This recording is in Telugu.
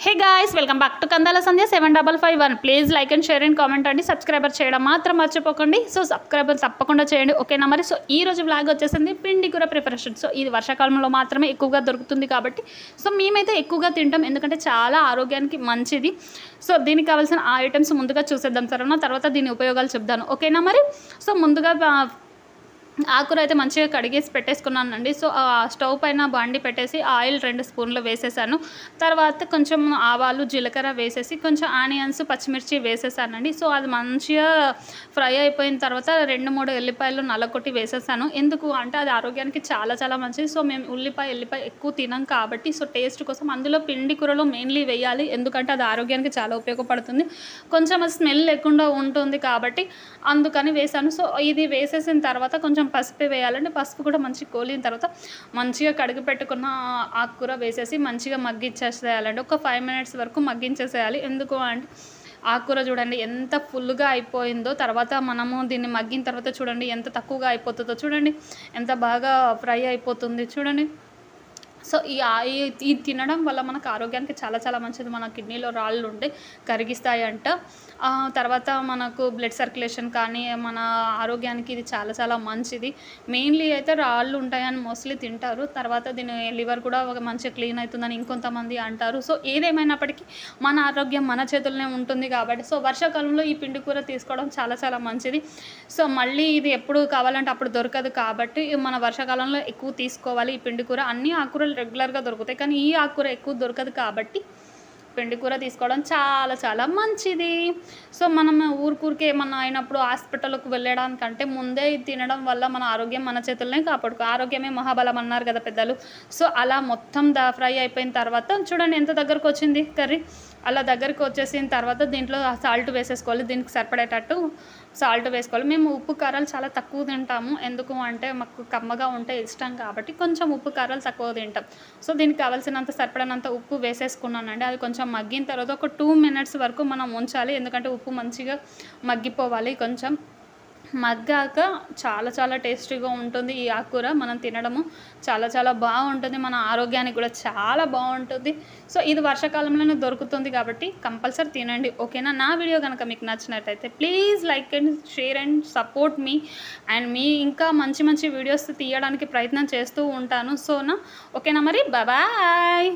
Hey guys, welcome back to Kandala Sandhya 7551. Please like and share and comment అండి. సబ్స్క్రైబర్ చేయడం మాత్రం మర్చిపోకండి. సో సబ్స్క్రైబర్ తప్పకుండా చేయండి, ఓకేనా? మరి సో ఈ రోజు వ్లాగ్ వచ్చేసింది పిండి కూర ప్రిపరేషన్. సో ఇది వర్షాకాలంలో మాత్రమే ఎక్కువగా దొరుకుతుంది కాబట్టి సో మేమైతే ఎక్కువగా తింటాం, ఎందుకంటే చాలా ఆరోగ్యానికి మంచిది. సో దీనికి కావాల్సిన ఆ ఐటమ్స్ ముందుగా చూసేద్దాం సరేనా, తర్వాత దీని ఉపయోగాలు చెప్తాను, ఓకేనా? మరి సో ముందుగా ఆకుర అయితే మంచిగా కడిగేసి పెట్టేసుకున్నానండి. సో స్టవ్ పైన బండి పెట్టేసి ఆయిల్ 2 స్పూన్లు వేసేసాను. తర్వాత కొంచెం ఆవాలు జీలకర్ర వేసేసి కొంచెం ఆనియన్స్ పచ్చిమిర్చి వేసేసానండి. సో అది మంచిగా ఫ్రై అయిపోయిన తర్వాత 2-3 ఎల్లిపాయలు నల్లకొట్టి వేసేసాను. ఎందుకు అంటే అది ఆరోగ్యానికి చాలా చాలా మంచిది. సో మేము ఎల్లిపాయ ఎక్కువ తినాం కాబట్టి సో టేస్ట్ కోసం అందులో పిండి కూరలో మెయిన్లీ వేయాలి, ఎందుకంటే అది ఆరోగ్యానికి చాలా ఉపయోగపడుతుంది. కొంచెం స్మెల్ లేకుండా ఉంటుంది కాబట్టి అందుకని వేసాను. సో ఇది వేసేసిన తర్వాత కొంచెం పసుపు వేయాలండి. పసుపు కూడా మంచిగా కోలిన తర్వాత మంచిగా కడిగి పెట్టుకున్న ఆకుకూర వేసేసి మంచిగా మగ్గించేసేయాలండి. ఒక 5 మినిట్స్ వరకు మగ్గించేసేయాలి. ఎందుకు అంటే ఆకుకూర చూడండి ఎంత ఫుల్గా అయిపోయిందో, తర్వాత మనము దీన్ని మగ్గిన తర్వాత చూడండి ఎంత తక్కువగా అయిపోతుందో, చూడండి ఎంత బాగా ఫ్రై అయిపోతుంది చూడండి. సో ఇది తినడం వల్ల మనకు ఆరోగ్యానికి చాలా చాలా మంచిది. మన కిడ్నీలో రాళ్ళు ఉంటే కరిగిస్తాయంట. తర్వాత మనకు బ్లడ్ సర్క్యులేషన్ కానీ మన ఆరోగ్యానికి ఇది చాలా చాలా మంచిది. మెయిన్లీ అయితే రాళ్ళు ఉంటాయని మోస్ట్లీ తింటారు, తర్వాత దీని లివర్ కూడా మంచిగా క్లీన్ అవుతుందని ఇంకొంతమంది అంటారు. సో ఏదేమైనప్పటికీ మన ఆరోగ్యం మన చేతుల్లోనే ఉంటుంది కాబట్టి సో వర్షాకాలంలో ఈ పిండి కూర తీసుకోవడం చాలా చాలా మంచిది. సో మళ్ళీ ఇది ఎప్పుడు కావాలంటే అప్పుడు దొరకదు కాబట్టి మన వర్షాకాలంలో ఎక్కువ తీసుకోవాలి ఈ పిండి కూర. అన్ని ఆకుకూరలు రెగ్యులర్గా దొరుకుతాయి కానీ ఈ ఆకుకూర ఎక్కువ దొరకదు కాబట్టి పిండి కూర తీసుకోవడం చాలా చాలా మంచిది. సో మనం ఊరికే ఏమన్నా అయినప్పుడు హాస్పిటల్కి వెళ్ళడానికంటే ముందే తినడం వల్ల మన ఆరోగ్యం మన చేతుల్లోనే కాపాడుకో. ఆరోగ్యమే మహాబలం అన్నారు కదా పెద్దలు. సో అలా మొత్తం ఫ్రై అయిపోయిన తర్వాత చూడండి ఎంత దగ్గరకు వచ్చింది కర్రీ. అలా దగ్గరికి వచ్చేసిన తర్వాత దీంట్లో సాల్ట్ వేసేసుకోవాలి, దీనికి సరిపడేటట్టు సాల్ట్ వేసుకోవాలి. మేము ఉప్పు కారాలు చాలా తక్కువ తింటాము, ఎందుకు అంటే మాకు కమ్మగా ఉంటే ఇష్టం కాబట్టి కొంచెం ఉప్పు కారాలు తక్కువ తింటాం. సో దీనికి కావాల్సినంత సరిపడినంత ఉప్పు వేసేసుకున్నానండి. అది కొంచెం మగ్గిన తర్వాత ఒక 2 మినిట్స్ వరకు మనం ఉంచాలి, ఎందుకంటే ఉప్పు మంచిగా మగ్గిపోవాలి. కొంచెం మగ్గాక చాలా చాలా టేస్టీగా ఉంటుంది ఈ ఆకుకూర. మనం తినడము చాలా చాలా బాగుంటుంది, మన ఆరోగ్యానికి కూడా చాలా బాగుంటుంది. సో ఇది వర్షాకాలంలోనే దొరుకుతుంది కాబట్టి కంపల్సరీ తినండి, ఓకేనా? నా వీడియో కనుక మీకు నచ్చినట్టయితే please like and share and support మీ. అండ్ మీ ఇంకా మంచి మంచి వీడియోస్ తీయడానికి ప్రయత్నం చేస్తూ ఉంటాను. సోనా ఓకేనా? మరి బాయ్.